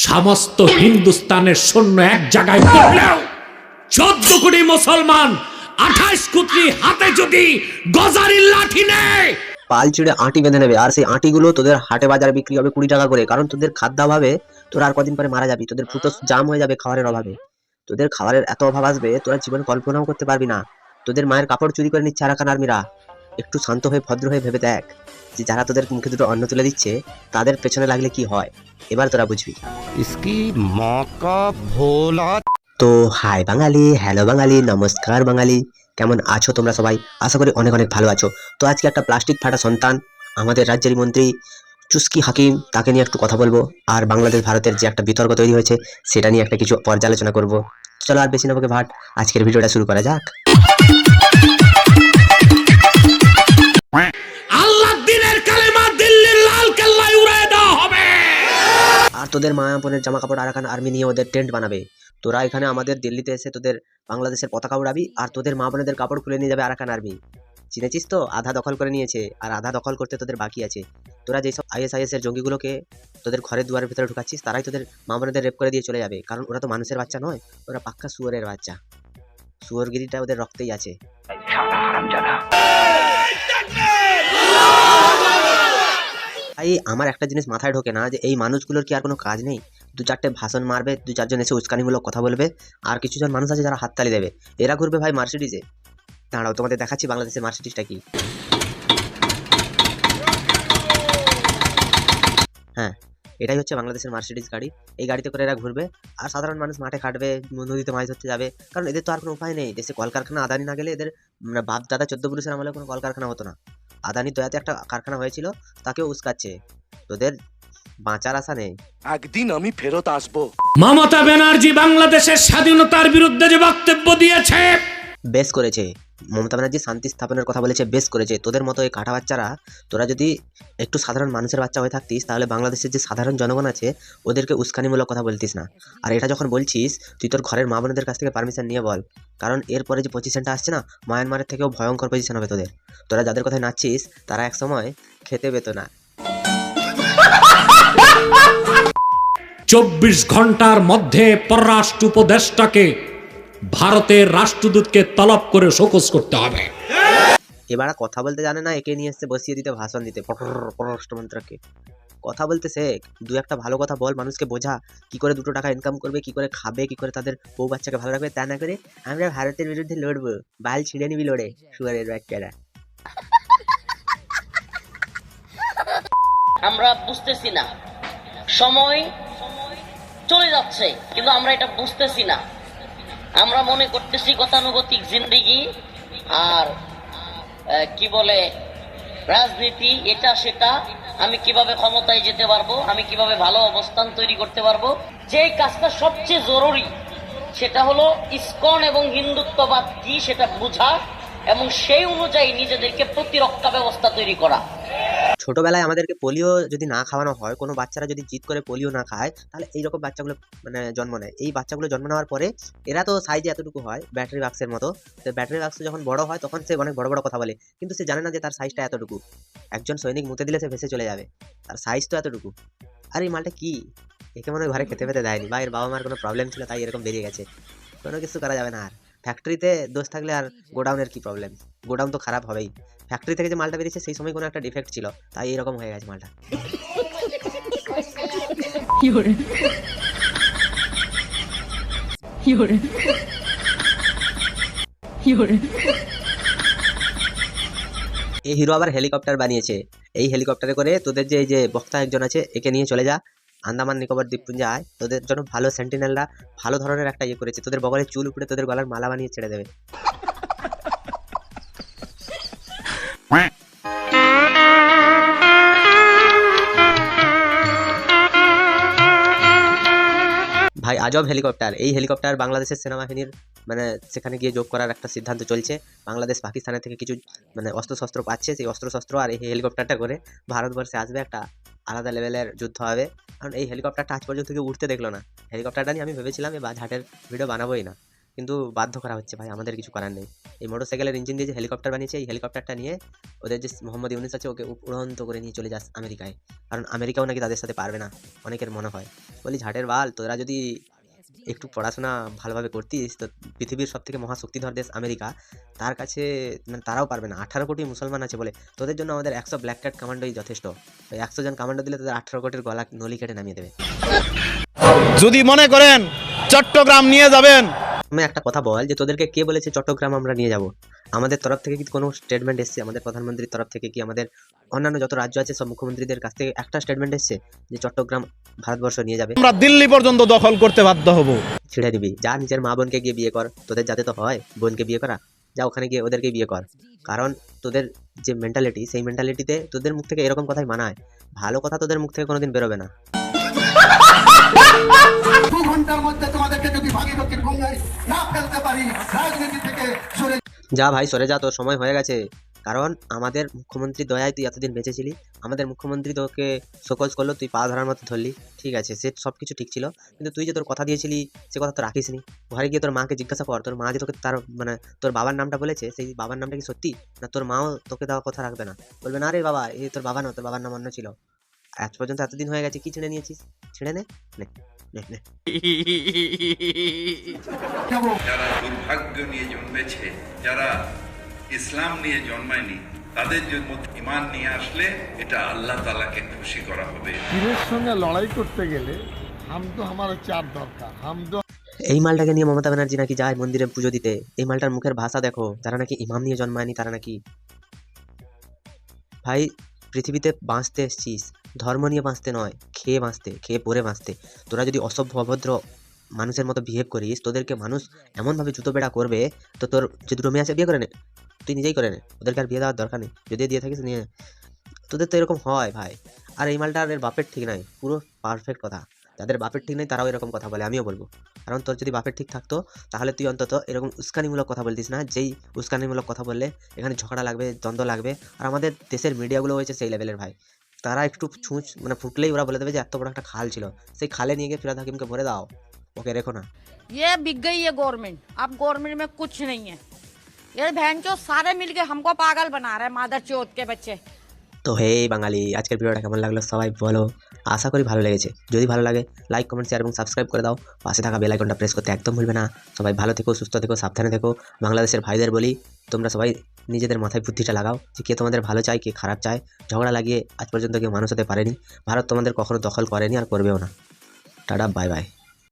সমস্ত হিন্দুস্তানের সৈন্য এক জায়গায় করলেও 14 কোটি মুসলমান 28 কোটি হাতে যদি গজারির লাঠি নেয়, পাল ছিঁড়ে আঁটি বেঁধে নেবে। আর সেই আঁটিগুলো তোদের হাটে বাজারে বিক্রি হবে 20 টাকা করে। কারণ তোদের খাদ্যাভাবে তোরা আর কদিন পরে মারা যাবি, তোদের ফুটো জাম হয়ে যাবে খাবারের অভাবে। তোদের খাবারের এত অভাব আসবে তোরা জীবন কল্পনাও করতে পারবি না। তোদের মায়ের কাপড় চুরি করে নিচ্ছে আরাকান আর্মিরা। একটু শান্ত হয়ে ভদ্র হয়ে ভেবে দেখ যে যারা তোদের মুখে দুটো অন্ন তুলে দিচ্ছে তাদের পেছনে লাগলে কি হয়, এবার তোরা বুঝবি। इसकी माँ का भोला। তো হাই বাঙালি, হ্যালো বাঙালি, নমস্কার বাঙালি, কেমন আছো তোমরা সবাই? আশা করি অনেক অনেক ভালো আছো। তো আজকে একটা প্লাস্টিক ফাটা সন্তান আমাদের রাজ্যের মন্ত্রী চুস্কি হাকিম, তাকে নিয়ে একটু কথা বলবো। আর বাংলাদেশ ভারতের যে একটা বিতর্ক তৈরি হয়েছে সেটা নিয়ে একটা কিছু পর্যালোচনা করব। চলো আর বেশি না বকে ভাট, আজকের ভিডিওটা শুরু করা যাক। আল্লাহর দ্বীনের কালেমা দিল্লির লাল কেল্লায় উড়িয়ে দেওয়া হবে। আর তোদের মায়াপনের জামা কাপড় আরাকান আর্মি নিয়ে ওদের টেন্ট বানাবে। তোরা এখানে আমাদের দিল্লিতে এসে তোদের বাংলাদেশের পতাকা উড়াবি, আর তোদের মা বোনেদের কাপড় খুলে নিয়ে যাবে আরাকান আর্মি। চিনেছিস তো? আধা দখল করে নিয়েছে আর আধা দখল করতে তোদের বাকি আছে। তোরা যেসব ISIS এর জঙ্গিগুলোকে তোদের ঘরের দুয়ারের ভিতরে ঢুকাচ্ছিস, তারাই তোদের মা বোনেদের রেপ করে দিয়ে চলে যাবে। কারণ ওরা তো মানুষের বাচ্চা নয়, ওরা পাক্কা শুয়োরের বাচ্চা। শুয়োরগিরিটা ওদের রক্তেই আছে। ভাই আমার একটা জিনিস মাথায় ঢোকে না, যে এই মানুষগুলোর কি আর কোনো কাজ নেই? দু চারটে ভাষণ মারবে, দু চারজন এসে উস্কানিমূলক কথা বলবে, আর কিছুজন মানুষ আছে যারা হাততালি দেবে। এরা ঘুরবে ভাই মার্সিডিজে। দাঁড়াও তোমাদের দেখাচ্ছি বাংলাদেশের মার্সিডিজটা কি। হ্যাঁ, এটাই হচ্ছে বাংলাদেশের মার্সিডিজ গাড়ি। এই গাড়িতে করে এরা ঘুরবে, আর সাধারণ মানুষ মাঠে খাটবে, নদীতে মাছ ধরতে যাবে। কারণ এদের তো আর কোনো উপায় নেই। দেশে কলকারখানা আদানি না গেলে এদের বাপ দাদা 14 পুরুষের আমলে কোনো কলকারখানা হতো না। আদানি দয়াতে একটা কারখানা হয়েছিল, তাকেও উস্কাচ্ছে। তোদের বাঁচার আশা নেই। একদিন আমি ফেরত আসবো। মমতা ব্যানার্জি বাংলাদেশের স্বাধীনতার বিরুদ্ধে যে বক্তব্য দিয়েছে, বেশ করেছে। মমতা ব্যানার্জি শান্তি স্থাপনের কথা বলেছে, বেশ করেছে। তোদের মতো এই কাঁটা বাচ্চারা, তোরা যদি একটু সাধারণ মানুষের বাচ্চা হয়ে থাকতিস, তাহলে বাংলাদেশের যে সাধারণ জনগণ আছে ওদেরকে উস্কানিমূলক কথা বলতিস না। আর এটা যখন বলছিস, তুই তোর ঘরের মা বোনদের কাছ থেকে পারমিশন নিয়ে বল। কারণ এরপরে যে পজিশনটা আসছে না, মায়ানমারের থেকেও ভয়ঙ্কর পজিশন হবে তোদের। তোরা যাদের কথায় নাচছিস তারা এক সময় খেতে পেত না। 24 ঘন্টার মধ্যে পররাষ্ট্র উপদেষ্টাকে ভারতের রাষ্ট্রদূতকে তলব করে শোকজ করতে হবে। এবার কথা বলতে জানে না, একে নিয়ে এসছে বসিয়ে দিতে, ভাষণ দিতে। পররাষ্ট্রমন্ত্রীকে কথা বলতে শেখ, দু একটা ভালো কথা বল, মানুষকে বোঝা কি করে 2 টাকা ইনকাম করবে, কি করে খাবে, কি করে তাদের বউ বাচ্চাকে ভালো রাখবে। তা না করে আমরা ভারতের বিরুদ্ধে লড়বো, বাল ছিঁড়ে নিবি লড়ে, শুয়ারের বাচ্চারা। আমরা বুঝতেছি না, সময় চলে যাচ্ছে কিন্তু আমরা এটা বুঝতেছি না। আমরা মনে করতেছি গতানুগতিক জিন্দেগি আর কি বলে রাজনীতি, এটা সেটা, আমি কিভাবে ক্ষমতায় যেতে পারবো, আমি কিভাবে ভালো অবস্থান তৈরি করতে পারবো। যে কাজটা সবচেয়ে জরুরি সেটা হলো ইসকন এবং হিন্দুত্ববাদ কি সেটা বোঝা এবং সেই অনুযায়ী নিজেদেরকে প্রতিরক্ষা ব্যবস্থা তৈরি করা। ছোটবেলায় আমাদেরকে পোলিও যদি না খাওয়ানো হয়, কোনো বাচ্চারা যদি জিদ করে পোলিও না খায়, তাহলে এইরকম বাচ্চাগুলো জন্ম নেয়। এই বাচ্চাগুলো জন্ম নেওয়ার পরে এরা তো সাইজে এতটুকু হয়, ব্যাটারি বাক্সের মতো। তো ব্যাটারি বাক্স যখন বড় হয় তখন সে অনেক বড় বড় কথা বলে, কিন্তু সে জানে না যে তার সাইজটা এতটুকু। একজন সৈনিক মুতে দিলে সে ভেসে চলে যাবে, তার সাইজ তো এতটুকু। আর এই মালটা কি, একে মনে হয় ঘরে খেতে পেতে দেয়নি, বা এর বাবা মার কোনো প্রবলেম ছিল তাই এরকম বেরিয়ে গেছে। কোনো কিছু করা যাবে না। আর ফ্যাক্টরিতে দোষ থাকলে আর গোডাউনের কি প্রবলেম? গোডাউন তো খারাপ হবেই। ফ্যাক্টরি থেকে যে মালটা বেরিয়েছে সেই সময় কোনো একটা ডিফেক্ট ছিল, তাই এরকম হয়ে গেছে মালটা। এই হিরো আবার হেলিকপ্টার বানিয়েছে। এই হেলিকপ্টারে করে তোদের যে এই যে বক্তা একজন আছে, একে নিয়ে চলে যা আন্দামান নিকোবর দ্বীপপুঞ্জে আয়। তোদের জন্য ভালো সেন্টিনেলরা ভালো ধরনের একটা ইয়ে করেছে, তোদের বগলে চুল উপড়ে তোদের গলার মালা বানিয়ে ছেড়ে দেবে। ভাই আজব হেলিকপ্টার। এই হেলিকপ্টার বাংলাদেশের সেনাবাহিনীর সেখানে গিয়ে যোগ করার একটা সিদ্ধান্ত চলছে। বাংলাদেশ পাকিস্তানের থেকে কিছু অস্ত্রশস্ত্র পাচ্ছে, সেই অস্ত্রশস্ত্র আর এই হেলিকপ্টারটা করে ভারতবর্ষে আসবে, একটা আলাদা লেভেলের যুদ্ধ হবে। কারণ এই হেলিকপ্টারটা আজ পর্যন্ত কেউ উঠতে দেখলো না। হেলিকপ্টারটা নিয়ে আমি ভেবেছিলাম এই ঝাটের ভিডিও বানাবোই না, কিন্তু বাধ্য করা হচ্ছে ভাই, আমাদের কিছু করার নেই। এই মোটরসাইকেলের ইঞ্জিন দিয়ে যে হেলিকপ্টার বানিয়েছে, এই হেলিকপ্টারটা নিয়ে ওদের যে মোহাম্মদ ইউনুস আছে ওকে উড়ন্ত করে নিয়ে চলে যাস আমেরিকায়, কারণ আমেরিকাও নাকি তাদের সাথে পারবে না, অনেকের মনে হয়। বলি ঝাটের বাল, তোরা যদি একটু পড়াশোনা ভালোভাবে করতিস তো পৃথিবীর সব থেকে মহাশক্তিধর দেশ আমেরিকা, তার কাছে মানে তারাও পারবে না। 18 কোটি মুসলমান আছে বলে তোদের জন্য আমাদের 100 ব্ল্যাক ক্যাট কমান্ডোই যথেষ্ট। ওই 100 জন কমান্ডো দিলে তোদের 18 কোটির গলা নলি কেটে নামিয়ে দেবে। যদি মনে করেন চট্টগ্রাম নিয়ে যাবেন, আমি একটা কথা বল, যে তোদেরকে কে বলেছে চট্টগ্রাম আমরা নিয়ে যাব? আমাদের তরফ থেকে কি কোনো স্টেটমেন্ট এসেছে? আমাদের প্রধানমন্ত্রীর তরফ থেকে কি, আমাদের অন্যান্য যত রাজ্য আছে সব মুখ্যমন্ত্রীদের কাছ থেকে একটা স্টেটমেন্ট এসেছে যে চট্টগ্রাম ভারতবর্ষ নিয়ে যাবে? আমরা দিল্লি পর্যন্ত দখল করতে বাধ্য হব। ছিঁড়ে দিবি, যা নিজের মা বোনকে গিয়ে বিয়ে কর, তোদের যাতে তো হয় বোনকে বিয়ে করা, যা ওখানে গিয়ে ওদেরকে বিয়ে কর। কারণ তোদের যে মেন্টালিটি, সেই মেন্টালিটিতে তোদের মুখ থেকে এরকম কথাই মানায়। ভালো কথা তোদের মুখ থেকে কোনোদিন বেরোবে না। 2 ঘন্টার মধ্যে তোমাদেরকে যদি ভাগীরথীর গঙ্গায় না ফেলতে পারি, রাজনীতি থেকে সরে যা ভাই সরে যা, তোর সময় হয়ে গেছে। কারণ আমাদের মুখ্যমন্ত্রী দয়ায় তুই এতদিন বেঁচেছিলি, আমাদের মুখ্যমন্ত্রী তোকে শোকজ করলো, তুই পা ধরার মতো ধরলি, ঠিক আছে, সে সব কিছু ঠিক ছিল, কিন্তু তুই যে তোর কথা দিয়েছিলি সে কথা তো রাখিসনি। ঘরে গিয়ে তোর মাকে জিজ্ঞাসা কর, তোর মা যে তোকে তার মানে তোর বাবার নামটা বলেছে, সেই বাবার নামটা কি সত্যি না? তোর মাও তোকে দেওয়া কথা রাখবে না, বলবে না রে বাবা এ তোর বাবা না, তোর বাবার নাম অন্য ছিল। আজ পর্যন্ত এতদিন হয়ে গেছে, কি ছিঁড়ে নিয়েছিস? ছিঁড়ে নে নে নে নে। যাবো। যারা দুর্ভাগ্য নিয়ে জন্মেছে, যারা ইসলাম নিয়ে জন্মায়নি, তাদের জন্য ঈমান নিয়ে আসলে এটা আল্লাহ তাআলাকে খুশি করা হবে। পীরের সঙ্গে লড়াই করতে গেলে হাম তো আমার চার দরকার, হাম তো এই মালটাকে নিয়ে মমতা ব্যানার্জি নাকি যায় মন্দিরে পুজো দিতে। এই মালটার মুখের ভাষা দেখো, যারা নাকি ইমাম নিয়ে জন্মায়নি তারা নাকি। ভাই পৃথিবীতে বাঁচতে এসছিস, ধর্ম নিয়ে বাঁচতে নয়, খেয়ে বাঁচতে, খেয়ে পরে বাঁচতে। তোরা যদি অসভ্য অভদ্র মানুষের মতো বিহেভ করিস, তোদেরকে মানুষ এমনভাবে জুতো বেড়া করবে, তো তোর যে দুটো মেয়ে আছে বিয়ে করে নে, তুই নিজেই করে নে, ওদেরকে আর বিয়ে দেওয়ার দরকার নেই, যদি দিয়ে থাকিস নিয়ে নে। তোদের তো এরকম হয় ভাই। আর এই মালটা এর বাপের ঠিক নাই, পুরো পারফেক্ট কথা। যাদের বাপের ঠিক নেই তারাও এরকম কথা বলে, আমিও বলবো। কারণ তোর যদি বাপের ঠিক থাকতো তাহলে তুই অন্তত এরকম উস্কানিমূলক কথা বলতিস না, যেই উস্কানিমূলক কথা বললে এখানে ঝগড়া লাগবে, দ্বন্দ্ব লাগবে। আর আমাদের দেশের মিডিয়াগুলো হয়েছে সেই লেভেলের ভাই, তারা একটু ছুঁচ মানে ফুটলেই ওরা বলে দেবে যে এত বড় একটা খাল ছিল, সেই খালে নিয়ে গিয়ে ফিরহাদ হাকিমকে ভরে দাও, ওকে রেখো না। ये बिक गई है गवर्नमेंट, अब गवर्नमेंट में कुछ नहीं है। ये बहन चो सारे मिलके हमको पागल बना रहे हैं, मादर चौथ के बच्चे। তো হে বাঙালি, আজকের ভিডিওটা কেমন লাগলো সবাই বলো। আশা করি ভালো লেগেছে। যদি ভালো লাগে লাইক কমেন্ট শেয়ার এবং সাবস্ক্রাইব করে দাও। পাশে থাকা বেল আইকনটা প্রেস করতে একদম ভুলবে না। সবাই ভালো থেকো, সুস্থ থেকো, সাবধানে থেকো। বাংলাদেশের ভাইদের বলি, তোমরা সবাই নিজেদের মাথায় বুদ্ধিটা লাগাও যে কে তোমাদের ভালো চায়, কে খারাপ চায়। ঝগড়া লাগিয়ে আজ পর্যন্ত কেউ মানুষ হতে পারেনি। ভারত তোমাদের কখনো দখল করেনি আর করবেও না। Tata, bye bye.